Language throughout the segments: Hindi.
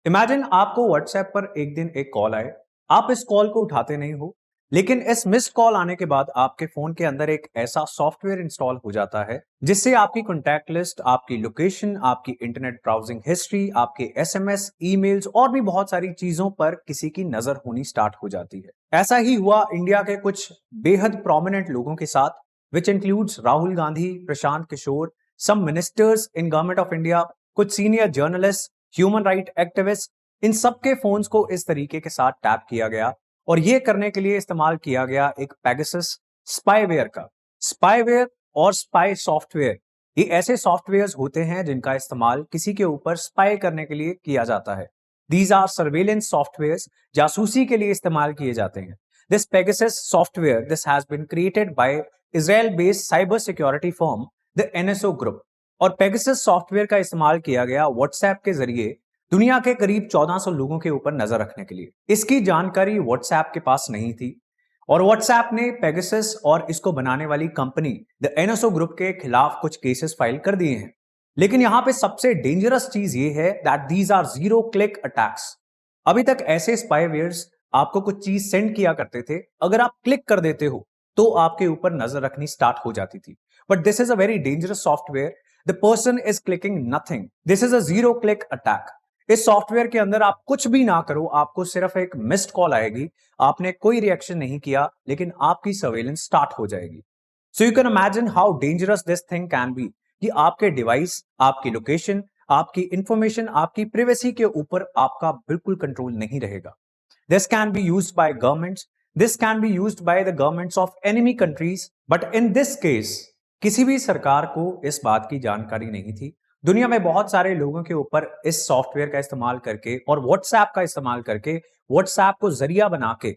इमेजिन आपको व्हाट्सएप पर एक दिन एक कॉल आए। आप इस कॉल को उठाते नहीं हो, लेकिन इस मिस्ड कॉल आने के बाद आपके फोन के अंदर एक ऐसा सॉफ्टवेयर इंस्टॉल हो जाता है जिससे आपकी कॉन्टैक्ट लिस्ट, आपकी लोकेशन, आपकी इंटरनेट ब्राउजिंग हिस्ट्री, आपके एसएमएस, ईमेल्स और भी बहुत सारी चीजों पर किसी की नजर होनी स्टार्ट हो जाती है। ऐसा ही हुआ इंडिया के कुछ बेहद प्रोमिनेंट लोगों के साथ, which includes Rahul Gandhi, Prashant Kishor, some ministers in government of India, कुछ senior journalist, human right activist. इन सबके फोन्स को इस तरीके के साथ टैप किया गया और ये करने के लिए इस्तेमाल किया गया एक पेगासस स्पाईवेयर का। स्पाईवेयर और स्पाई सॉफ्टवेयर, ये ऐसे सॉफ्टवेयर्स होते हैं जिनका इस्तेमाल किसी के ऊपर स्पाई करने के लिए किया जाता है। दीज आर सर्वेलेंस सॉफ्टवेयर्स, जासूसी के लिए इस्तेमाल किए जाते हैं। This Pegasus software, this has been created by Israel based cyber security firm the NSO group. और पेगासस सॉफ्टवेयर का इस्तेमाल किया गया व्हाट्सएप के जरिए दुनिया के करीब 1400 लोगों के ऊपर नजर रखने के लिए। इसकी जानकारी व्हाट्सएप के पास नहीं थी और व्हाट्सएप ने पेगासस और इसको बनाने वाली कंपनी द एनएसओ ग्रुप के खिलाफ कुछ केसेस फाइल कर दिए हैं। लेकिन यहां पे सबसे डेंजरस चीज ये है that these are zero click attacks. अभी तक ऐसे स्पाईवेयर्स आपको कुछ चीज सेंड किया करते थे, अगर आप क्लिक कर देते हो तो आपके ऊपर नजर रखनी स्टार्ट हो जाती थी। But this is a very dangerous software. The person is clicking nothing, this is a zero click attack. इस सॉफ्टवेयर के अंदर आप कुछ भी ना करो, आपको सिर्फ एक मिस्ड कॉल आएगी, आपने कोई रिएक्शन नहीं किया, लेकिन आपकी सर्वेलेंस स्टार्ट हो जाएगी। So you can imagine how dangerous this thing can be कि आपके डिवाइस, आपकी लोकेशन, आपकी इंफॉर्मेशन, आपकी प्राइवेसी के ऊपर आपका बिल्कुल कंट्रोल नहीं रहेगा। This can be used by governments. This can be used by the governments of enemy countries. But in this case, किसी भी सरकार को इस बात की जानकारी नहीं थी। दुनिया में बहुत सारे लोगों के ऊपर इस सॉफ्टवेयर का इस्तेमाल करके और व्हाट्सएप का इस्तेमाल करके, व्हाट्सएप को जरिया बना के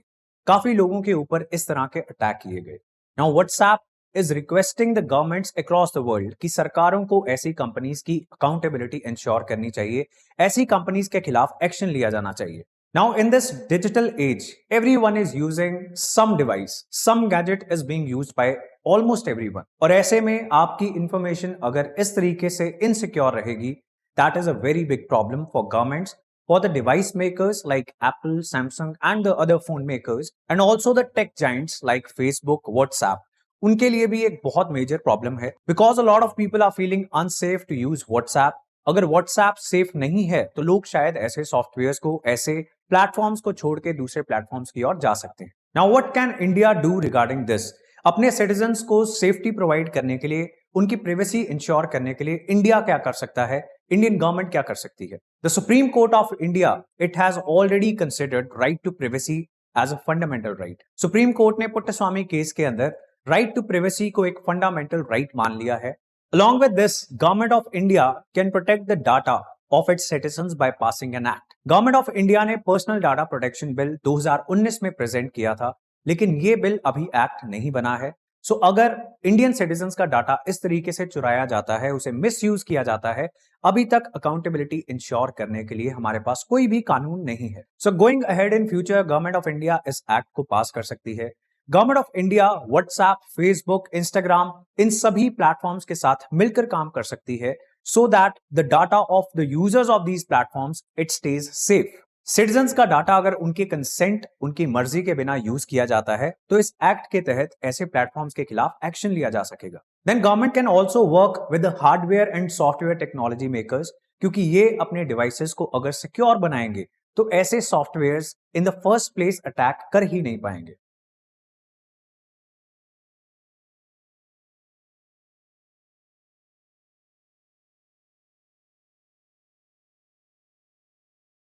काफी लोगों के ऊपर इस तरह के अटैक किए गए। Now WhatsApp is requesting the governments across the world कि सरकारों को ऐसी कंपनीज की अकाउंटेबिलिटी इंश्योर करनी चाहिए, ऐसी कंपनीज के खिलाफ एक्शन लिया जाना चाहिए। Now, in this digital age, everyone is using some device, some gadget is being used by almost everyone. और ऐसे में आपकी इंफॉर्मेशन अगर इस तरीके से इनसिक्योर रहेगी, that is a very big problem for governments, for the device makers like Apple, Samsung, and the other phone makers, and also the tech giants like Facebook, WhatsApp. उनके लिए भी एक बहुत मेजर प्रॉब्लम है, because a lot of people are feeling unsafe to use WhatsApp. अगर WhatsApp सेफ नहीं है तो लोग शायद ऐसे सॉफ्टवेयर्स को, ऐसे प्लेटफॉर्म्स को छोड़ के दूसरे प्लेटफॉर्म्स की ओर जा सकते हैं। Now what can India do regarding this? अपने सिटीजन्स को सेफ्टी प्रोवाइड करने के लिए, उनकी प्राइवेसी इंश्योर करने के लिए इंडिया क्या कर सकता है, इंडियन गवर्नमेंट क्या कर सकती है? The Supreme Court of India, it has already considered right to privacy as a fundamental right. Supreme Court ने पुट्टस्वामी केस के अंदर राइट टू प्राइवेसी को एक फंडामेंटल राइट मान लिया है। Along with this, Government of India can protect the data of its citizens by passing an act. Government of India ने पर्सनल डाटा प्रोटेक्शन बिल 2019 में प्रेजेंट किया था, लेकिन ये बिल अभी एक्ट नहीं बना है। सो अगर इंडियन सिटीजन्स का डाटा इस तरीके से चुराया जाता है, उसे मिसयूज किया जाता है, अभी तक अकाउंटेबिलिटी इंश्योर करने के लिए हमारे पास कोई भी कानून नहीं है। So going ahead in future, government of India इस एक्ट को पास कर सकती है। Government of India WhatsApp, Facebook, Instagram, इन सभी प्लेटफॉर्म्स के साथ मिलकर काम कर सकती है so that the data of the users of these platforms it stays safe. Citizens का डाटा अगर उनके कंसेंट, उनकी मर्जी के बिना यूज किया जाता है तो इस एक्ट के तहत ऐसे प्लेटफॉर्म्स के खिलाफ एक्शन लिया जा सकेगा। Then government can also work with hardware and software technology makers, क्योंकि ये अपने डिवाइसेस को अगर सिक्योर बनाएंगे तो ऐसे software in the first place attack कर ही नहीं पाएंगे।